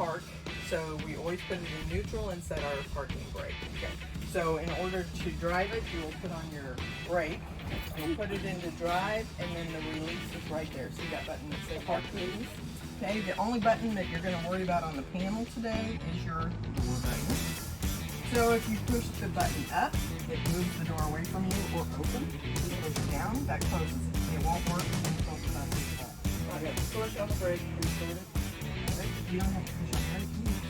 park, so we always put it in neutral and set our parking brake. Okay. So in order to drive it, you will put on your brake, you'll put it into drive, and then the release is right there. See that button that says park release? Okay, the only button that you're going to worry about on the panel today is your door button. So if you push the button up, it moves the door away from you or open. If you push it down, that closes it. It won't work until it's not pushed up. I got the push on the brake, restart it. You don't have to push on the brake.